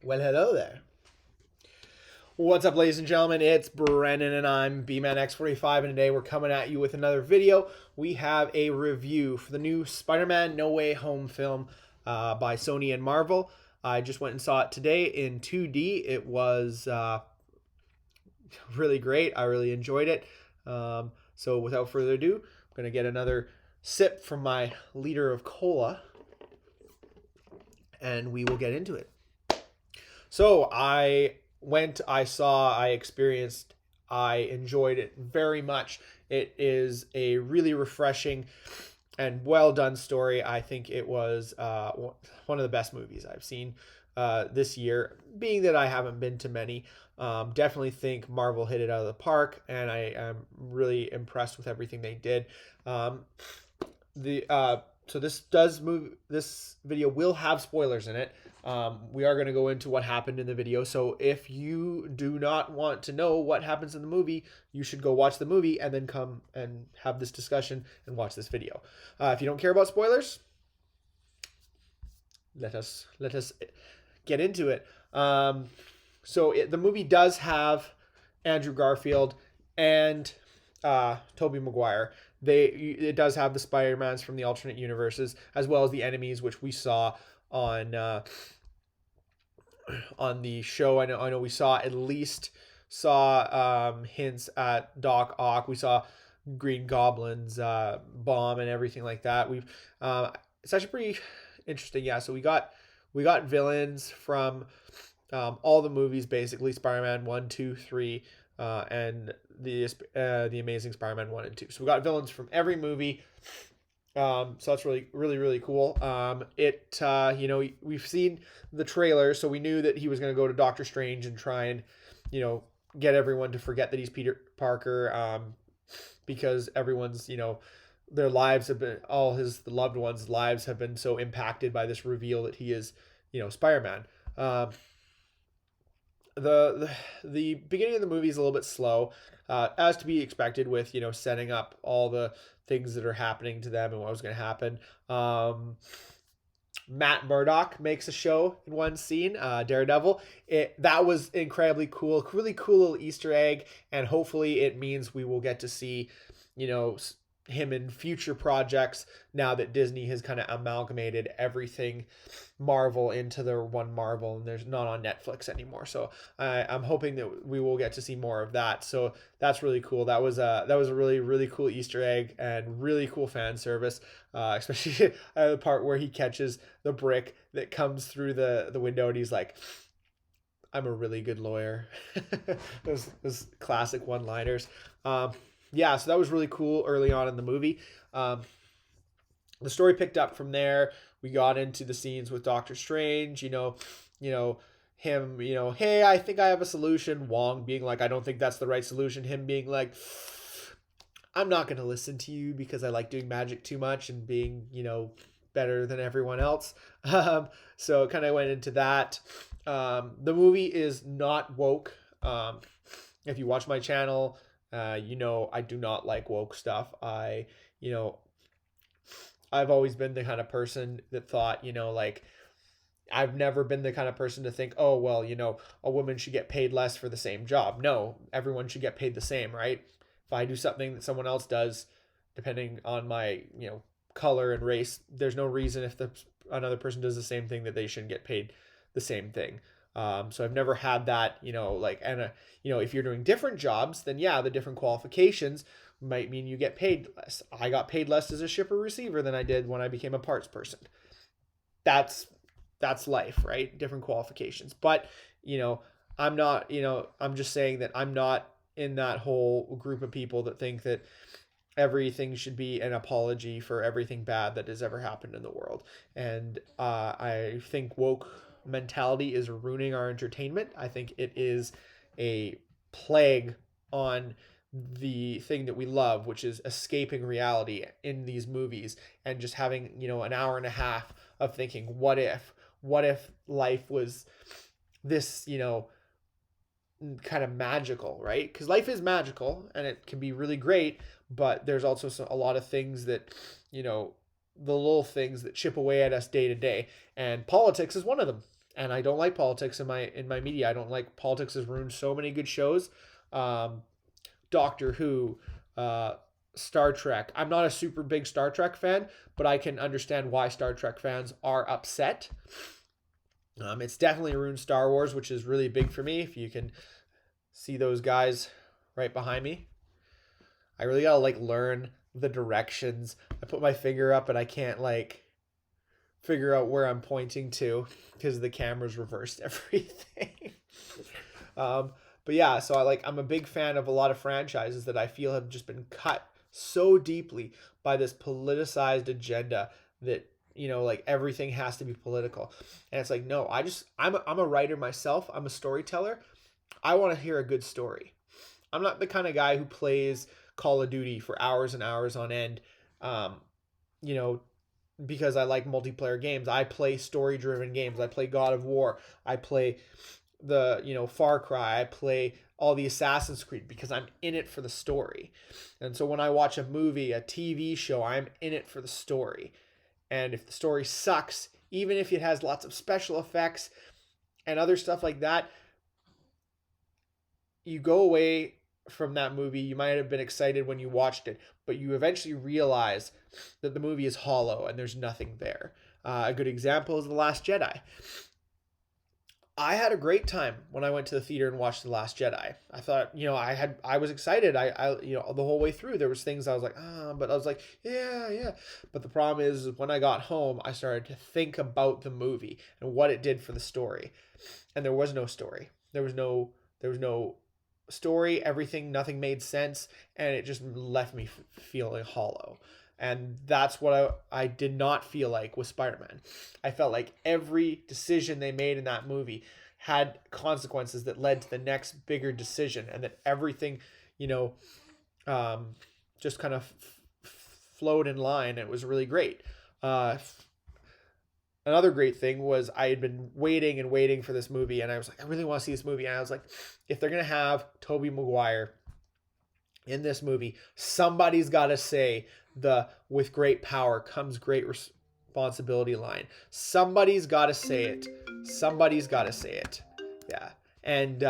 Well, hello there. What's up, ladies and gentlemen? It's Brennan, and I'm B-Man X45, and today we're coming at you with another video. We have a review for the new Spider-Man No Way Home film by Sony and Marvel. I just went and saw it today in 2D. It was really great. I really enjoyed it. So without further ado, I'm going to get another sip from my liter of cola, and we will get into it. So I experienced, I enjoyed it very much. It is a really refreshing and well done story. I think it was one of the best movies I've seen this year, being that I haven't been to many. Definitely think Marvel hit it out of the park, and I am really impressed with everything they did. So this video will have spoilers in it. We are going to go into what happened in the video. So if you do not want to know what happens in the movie, you should go watch the movie and then come and have this discussion and watch this video. If you don't care about spoilers, let us get into it. The movie does have Andrew Garfield and Tobey Maguire. It does have the Spider-Mans from the alternate universes, as well as the enemies, which we saw on the show. I know we saw hints at Doc Ock. We saw Green Goblin's bomb and everything like that. It's actually pretty interesting. Yeah, so we got villains from all the movies, basically Spider-Man 1, 2, 3, and the Amazing Spider-Man 1 and 2. So we got villains from every movie. So that's really cool. We've seen the trailer, so we knew that he was going to go to Doctor Strange and try and, get everyone to forget that he's Peter Parker, because everyone's, their lives have been, the loved ones' lives have been so impacted by this reveal that he is, Spider-Man. The beginning of the movie is a little bit slow, as to be expected with, setting up all the things that are happening to them and what was going to happen. Matt Murdock makes a show in one scene, Daredevil. That was incredibly cool, really cool little Easter egg, and hopefully it means we will get to see, him in future projects now that Disney has kind of amalgamated everything Marvel into their one Marvel, and there's not on Netflix anymore. So I'm hoping that we will get to see more of that. So that's really cool. That was a really cool Easter egg and really cool fan service, especially the part where he catches the brick that comes through the window and he's like, "I'm a really good lawyer." those classic one-liners. Yeah, so that was really cool early on in the movie. The story picked up from there. We got into the scenes with Doctor Strange, him, "Hey, I think I have a solution." Wong being like, "I don't think that's the right solution." Him being like, "I'm not going to listen to you because I like doing magic too much and being, better than everyone else." So it kind of went into that. The movie is not woke. If you watch my channel, I do not like woke stuff. I've always been the kind of person that thought, I've never been the kind of person to think, oh, well, a woman should get paid less for the same job. No, everyone should get paid the same, right? If I do something that someone else does, depending on my, color and race, there's no reason if another person does the same thing that they shouldn't get paid the same thing. So I've never had that, if you're doing different jobs, then yeah, the different qualifications might mean you get paid less. I got paid less as a shipper receiver than I did when I became a parts person. That's life, right? Different qualifications. But, I'm not, I'm just saying that I'm not in that whole group of people that think that everything should be an apology for everything bad that has ever happened in the world. And I think woke mentality is ruining our entertainment. I think it is a plague on the thing that we love, which is escaping reality in these movies and just having, an hour and a half of thinking, what if life was this, kind of magical, right? Because life is magical and it can be really great, but there's also a lot of things that, the little things that chip away at us day to day, and politics is one of them. and I don't like politics in my media. I don't like politics has ruined so many good shows. Um, Doctor Who, Star Trek. I'm not a super big Star Trek fan, but I can understand why Star Trek fans are upset. It's definitely ruined Star Wars, which is really big for me. If you can see those guys right behind me, I really gotta like learn the directions. I put my finger up and I can't like figure out where I'm pointing to because the camera's reversed everything. um, but yeah, so I'm a big fan of a lot of franchises that I feel have just been cut so deeply by this politicized agenda that like everything has to be political. And it's like, no, I'm a writer myself. I'm a storyteller. I want to hear a good story. I'm not the kind of guy who plays Call of Duty for hours and hours on end. Um, you know, because I like multiplayer games. I play story-driven games. I play God of War. I play the, Far Cry. I play all the Assassin's Creed because I'm in it for the story. And so when I watch a movie, a TV show, I'm in it for the story. And if the story sucks, even if it has lots of special effects and other stuff like that, you go away from that movie. You might have been excited when you watched it, but you eventually realize that the movie is hollow and there's nothing there. A good example is The Last Jedi. I had a great time when I went to the theater and watched The Last Jedi. I thought, I was excited. I the whole way through there was things I was like, but I was like, yeah, yeah. But the problem is when I got home, I started to think about the movie and what it did for the story. And there was no story. There was no story, nothing made sense, and it just left me feeling hollow. And that's what I did not feel like with Spider-Man. I felt like every decision they made in that movie had consequences that led to the next bigger decision, and that everything, just kind of flowed in line. It was really great. Another great thing was I had been waiting and waiting for this movie, and I was like, I really want to see this movie. And I was like, if they're going to have Tobey Maguire in this movie, somebody's got to say the "with great power comes great responsibility" line. Somebody's got to say it. Somebody's got to say it. Yeah. And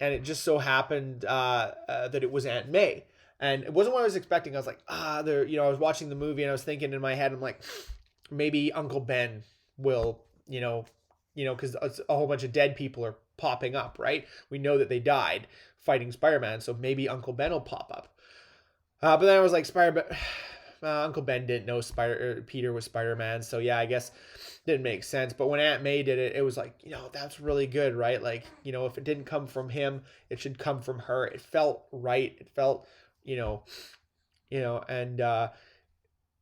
it just so happened that it was Aunt May. And it wasn't what I was expecting. I was like, I was watching the movie and I was thinking in my head, I'm like, maybe Uncle Ben will, because a whole bunch of dead people are popping up, right? We know that they died fighting Spider-Man, so maybe Uncle Ben will pop up. But then I was like, Uncle Ben didn't know Peter was Spider-Man, so yeah, I guess didn't make sense. But when Aunt May did it, it was like, that's really good, right? Like, if it didn't come from him, it should come from her. It felt right. It felt,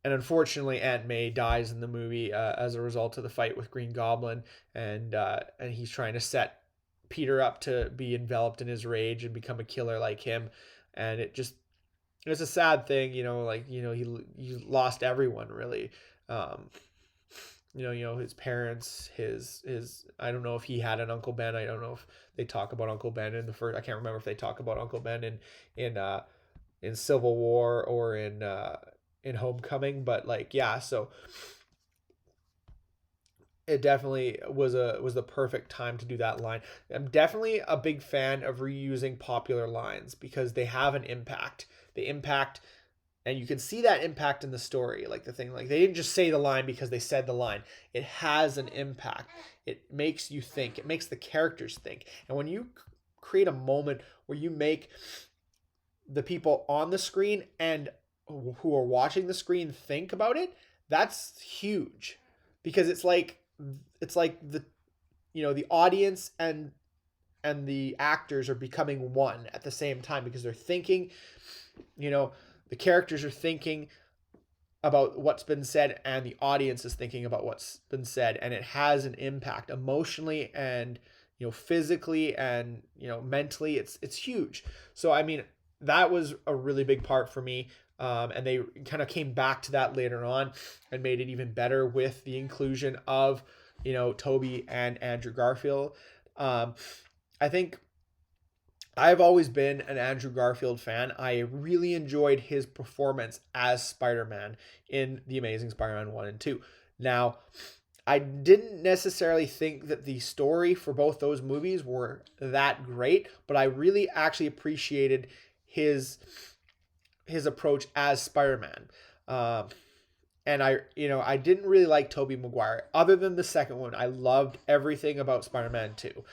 and unfortunately, Aunt May dies in the movie as a result of the fight with Green Goblin, and he's trying to set Peter up to be enveloped in his rage and become a killer like him, and it's a sad thing, he lost everyone really, his parents, his I don't know if he had an Uncle Ben. I don't know if they talk about Uncle Ben in the first. I can't remember if they talk about Uncle Ben in Civil War or in Homecoming, but so it definitely was the perfect time to do that line. I'm definitely a big fan of reusing popular lines because they have an impact. They impact, and you can see that impact in the story. Like the thing, like they didn't just say the line because they said the line. It has an impact. It makes you think. It makes the characters think. And when you create a moment where you make the people on the screen and who are watching the screen think about it, that's huge, because it's like the the audience and the actors are becoming one at the same time, because they're thinking, the characters are thinking about what's been said and the audience is thinking about what's been said, and it has an impact emotionally and physically and mentally. It's huge. So I mean, that was a really big part for me. And they kind of came back to that later on and made it even better with the inclusion of, Tobey and Andrew Garfield. I think I've always been an Andrew Garfield fan. I really enjoyed his performance as Spider-Man in The Amazing Spider-Man 1 and 2. Now, I didn't necessarily think that the story for both those movies were that great, but I really actually appreciated his his approach as Spider-Man. Um, and I didn't really like Tobey Maguire. Other than the second one, I loved everything about Spider-Man 2.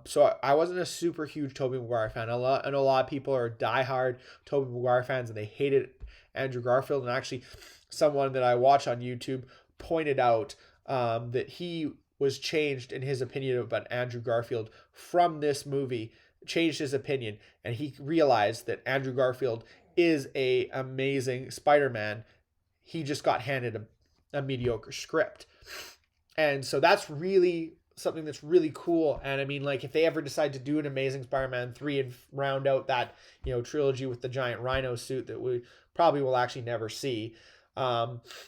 So I wasn't a super huge Tobey Maguire fan. I know a lot of people are diehard Tobey Maguire fans and they hated Andrew Garfield. And actually, someone that I watch on YouTube pointed out that he was changed in his opinion about Andrew Garfield from this movie, changed his opinion, and he realized that Andrew Garfield is a amazing Spider-Man. He just got handed a mediocre script. And so that's really something that's really cool. And I mean, like, if they ever decide to do an Amazing Spider-Man 3 and round out that, trilogy with the giant rhino suit that we probably will actually never see.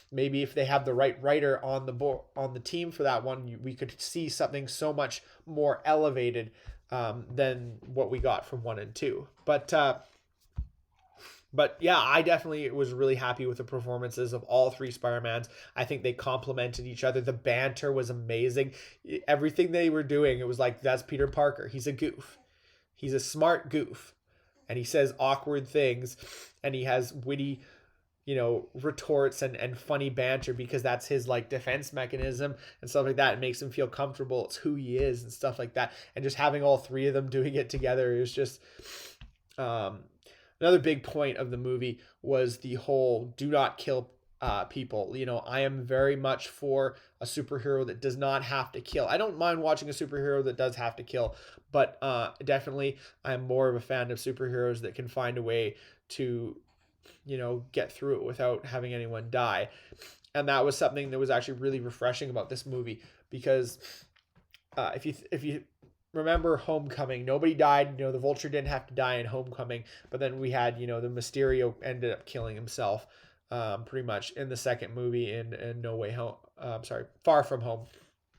Maybe if they have the right writer on the team for that one, we could see something so much more elevated than what we got from 1 and 2. But yeah, I definitely was really happy with the performances of all three Spider-Mans. I think they complemented each other. The banter was amazing. Everything they were doing, it was like, that's Peter Parker. He's a goof. He's a smart goof. And he says awkward things. And he has witty, retorts and funny banter because that's his like defense mechanism and stuff like that. It makes him feel comfortable. It's who he is and stuff like that. And just having all three of them doing it together is just... Another big point of the movie was the whole do not kill people. I am very much for a superhero that does not have to kill. I don't mind watching a superhero that does have to kill, but definitely I'm more of a fan of superheroes that can find a way to, get through it without having anyone die. And that was something that was actually really refreshing about this movie because if you remember Homecoming, nobody died. The Vulture didn't have to die in Homecoming, but then we had, the Mysterio ended up killing himself, pretty much in the second movie in No Way Home. Far From Home.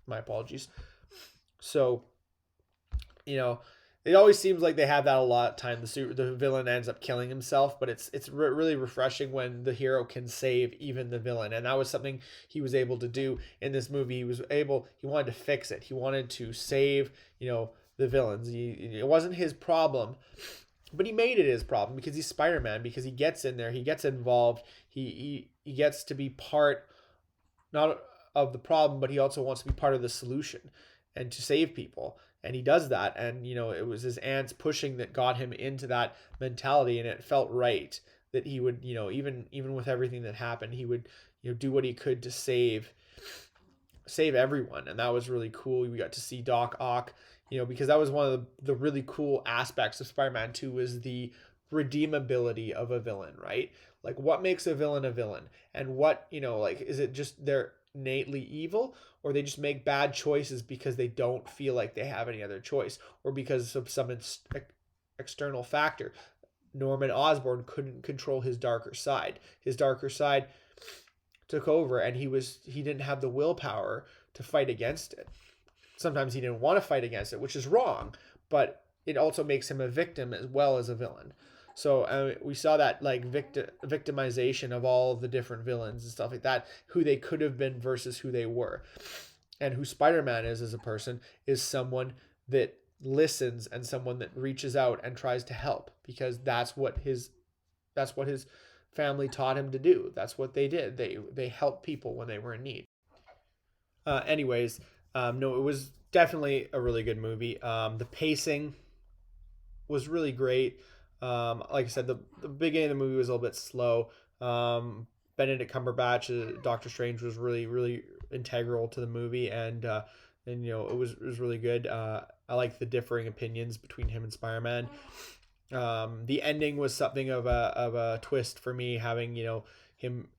My apologies. So, it always seems like they have that a lot of time. The villain ends up killing himself, but it's really refreshing when the hero can save even the villain, and that was something he was able to do in this movie. He wanted to fix it. He wanted to save, the villains. It wasn't his problem, but he made it his problem because he's Spider-Man. Because he gets in there, he gets involved, he gets to be part not of the problem, but he also wants to be part of the solution and to save people. And he does that, and it was his aunt's pushing that got him into that mentality, and it felt right that he would, even with everything that happened, he would, do what he could to save everyone. And that was really cool. We got to see Doc Ock, because that was one of the really cool aspects of Spider-Man 2 was the redeemability of a villain, right? Like, what makes a villain, and what, like, is it just they're innately evil, or they just make bad choices because they don't feel like they have any other choice, or because of some external factor. Norman Osborn couldn't control his darker side. His darker side took over, and he didn't have the willpower to fight against it. Sometimes he didn't want to fight against it, which is wrong, but it also makes him a victim as well as a villain. So we saw that like victimization of all the different villains and stuff like that, who they could have been versus who they were. And who Spider-Man is as a person is someone that listens and someone that reaches out and tries to help, because that's what his family taught him to do. That's what they did. They helped people when they were in need. Anyways, no, it was definitely a really good movie. The pacing was really great. Like I said, the beginning of the movie was a little bit slow. Benedict Cumberbatch, Doctor Strange, was really, really integral to the movie, and it was really good. I like the differing opinions between him and Spider-Man. The ending was something of a twist for me, having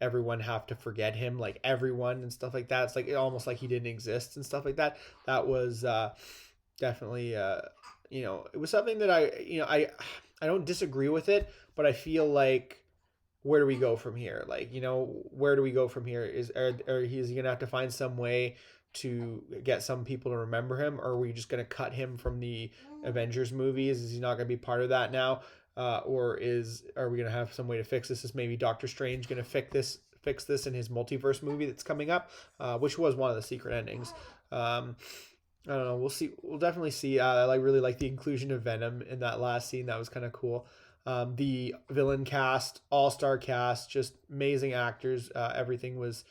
everyone have to forget him, like everyone and stuff like that. It's like almost like he didn't exist and stuff like that. That was definitely it was something that I don't disagree with it, but I feel like, where do we go from here? Like, where do we go from here? Is he gonna have to find some way to get some people to remember him, or are we just gonna cut him from the Avengers movies? Is he not gonna be part of that now? Or are we gonna have some way to fix this? Is maybe Doctor Strange gonna fix this in his multiverse movie that's coming up, which was one of the secret endings. I don't know. We'll see. We'll definitely see. I really like the inclusion of Venom in that last scene. That was kind of cool. The villain cast, all-star cast, just amazing actors. Everything was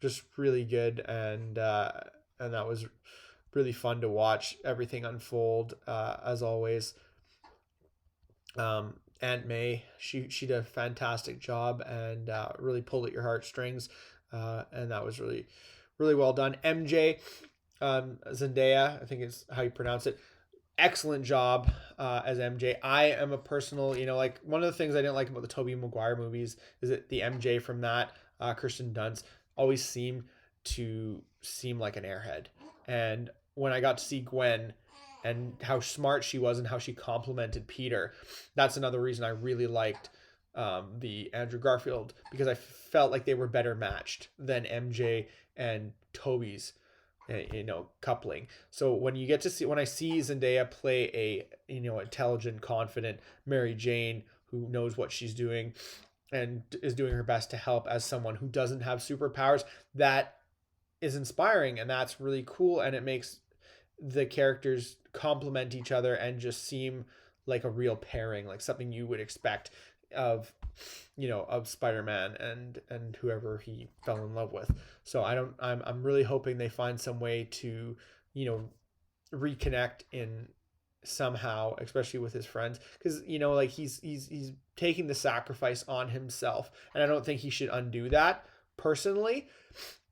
just really good, and that was really fun to watch everything unfold. As always, Aunt May, she did a fantastic job and really pulled at your heartstrings, and that was really well done. MJ, Zendaya, I think is how you pronounce it. Excellent job as MJ. I am a personal, like one of the things I didn't like about the Tobey Maguire movies is that the MJ from that, Kirsten Dunst, always seem like an airhead. And when I got to see Gwen and how smart she was and how she complimented Peter, that's another reason I really liked the Andrew Garfield, because I felt like they were better matched than MJ and Toby's coupling. So when I see Zendaya play a intelligent, confident Mary Jane who knows what she's doing and is doing her best to help as someone who doesn't have superpowers, that is inspiring, and that's really cool, and it makes the characters complement each other and just seem like a real pairing, like something you would expect of of Spider-Man and whoever he fell in love with. So I'm really hoping they find some way to reconnect in somehow, especially with his friends, because like he's taking the sacrifice on himself, and I don't think he should undo that. Personally,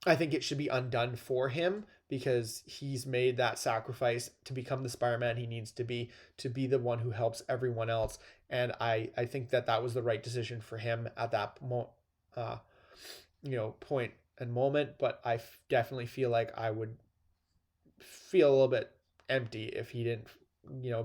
I think it should be undone for him, because he's made that sacrifice to become the Spider-Man he needs to be the one who helps everyone else. And I think that was the right decision for him at that point and moment. But I definitely feel like I would feel a little bit empty if he didn't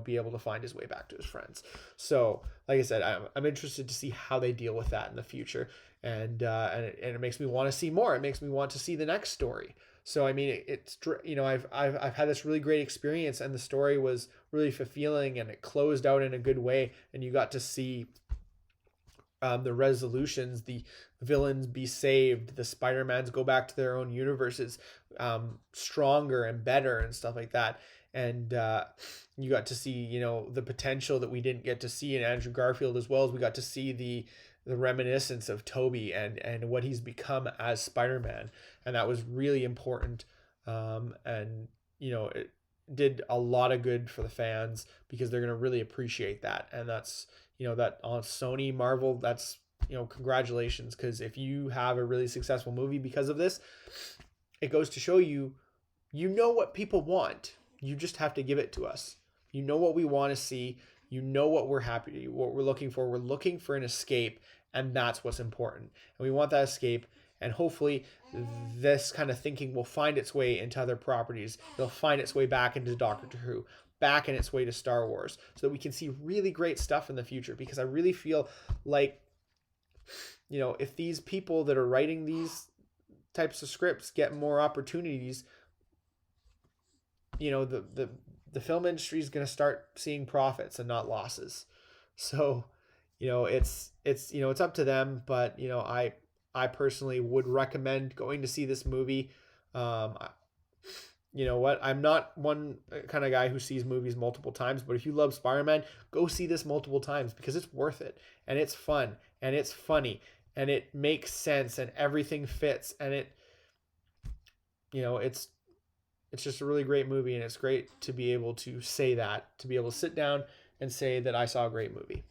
be able to find his way back to his friends. So like I said, I'm interested to see how they deal with that in the future, and it makes me want to see more. It makes me want to see the next story. So I mean, it's I've had this really great experience, and the story was really fulfilling, and it closed out in a good way, and you got to see the resolutions, the villains be saved, the Spider-Mans go back to their own universes, stronger and better and stuff like that. And you got to see the potential that we didn't get to see in Andrew Garfield, as well as we got to see the reminiscence of Toby and what he's become as Spider-Man, and that was really important. And it did a lot of good for the fans, because they're going to really appreciate that. And that's that on Sony Marvel, that's congratulations, because if you have a really successful movie because of this, it goes to show you what people want. You just have to give it to us. What we want to see. What we're looking for. We're looking for an escape, and that's what's important. And we want that escape, and hopefully this kind of thinking will find its way into other properties. It'll find its way back into Doctor Who, back in its way to Star Wars, so that we can see really great stuff in the future. Because I really feel like, if these people that are writing these types of scripts get more opportunities, the film industry is going to start seeing profits and not losses. So, it's up to them. But, I personally would recommend going to see this movie. I'm not one kind of guy who sees movies multiple times, but if you love Spider-Man, go see this multiple times, because it's worth it, and it's fun, and it's funny, and it makes sense, and everything fits, and it's just a really great movie, and it's great to be able to say that, to be able to sit down and say that I saw a great movie.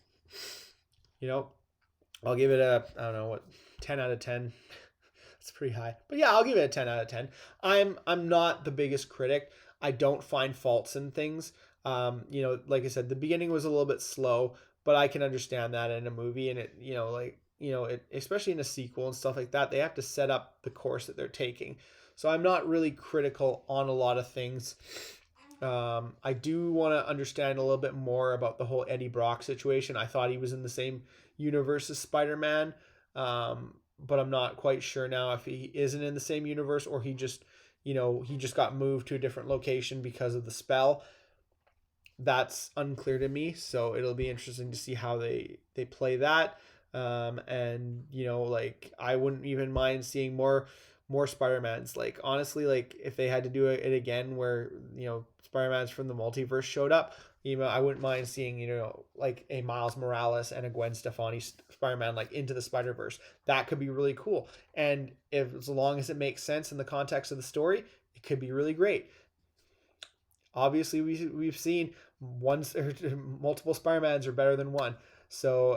I'll give it a, I don't know what, 10 out of 10. It's pretty high, but yeah, I'll give it a 10 out of 10. I'm not the biggest critic. I don't find faults in things. Like I said, the beginning was a little bit slow, but I can understand that in a movie, and it, especially in a sequel and stuff like that, they have to set up the course that they're taking. So I'm not really critical on a lot of things. I do want to understand a little bit more about the whole Eddie Brock situation. I thought he was in the same universe as Spider-Man, but I'm not quite sure now if he isn't in the same universe, or he just got moved to a different location because of the spell. That's unclear to me, so it'll be interesting to see how they play that. And like I wouldn't even mind seeing more Spider-Mans. Like honestly, like if they had to do it again where Spider-Mans from the multiverse showed up, I wouldn't mind seeing like a Miles Morales and a Gwen Stefani Spider-Man like into the Spider-Verse. That could be really cool. And if as long as it makes sense in the context of the story, it could be really great. Obviously, we've seen once or multiple Spider-Mans are better than one. So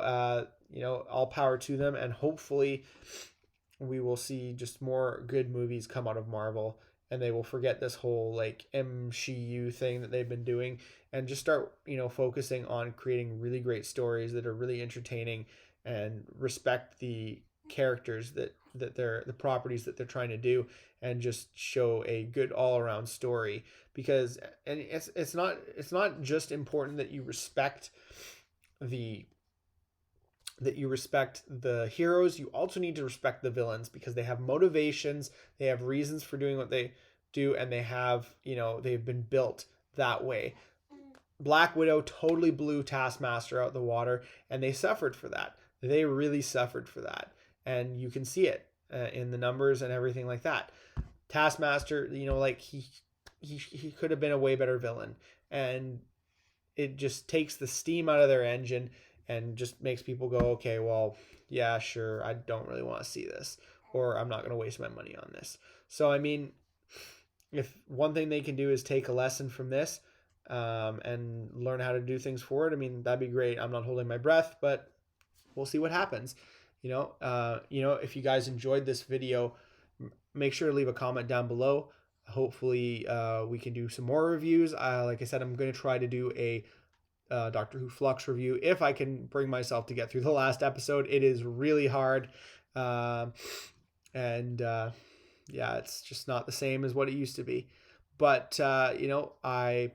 all power to them, and hopefully we will see just more good movies come out of Marvel, and they will forget this whole like MCU thing that they've been doing, and just start focusing on creating really great stories that are really entertaining and respect the characters that they're the properties that they're trying to do, and just show a good all-around story. Because and it's not just important that you respect the heroes, you also need to respect the villains, because they have motivations, they have reasons for doing what they do, and they've been built that way. Black Widow totally blew Taskmaster out the water, and they suffered for that. They really suffered for that, and you can see it in the numbers and everything like that. Taskmaster, like he could have been a way better villain, and it just takes the steam out of their engine and just makes people go, okay, well, yeah, sure, I don't really want to see this, or I'm not going to waste my money on this. So, I mean, if one thing they can do is take a lesson from this and learn how to do things forward, I mean, that'd be great. I'm not holding my breath, but we'll see what happens. If you guys enjoyed this video, make sure to leave a comment down below. Hopefully, we can do some more reviews. Like I said, I'm going to try to do a Doctor Who Flux review if I can bring myself to get through the last episode. It is really hard, and yeah, it's just not the same as what it used to be. But I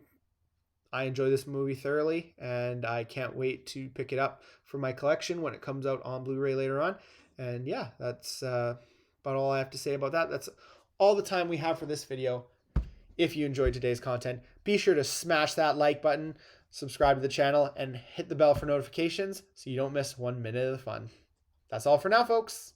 enjoy this movie thoroughly, and I can't wait to pick it up for my collection when it comes out on Blu-ray later on. And yeah, that's about all I have to say about that. That's all the time we have for this video. If you enjoyed today's content, be sure to smash that like button, subscribe to the channel, and hit the bell for notifications so you don't miss 1 minute of the fun. That's all for now, folks.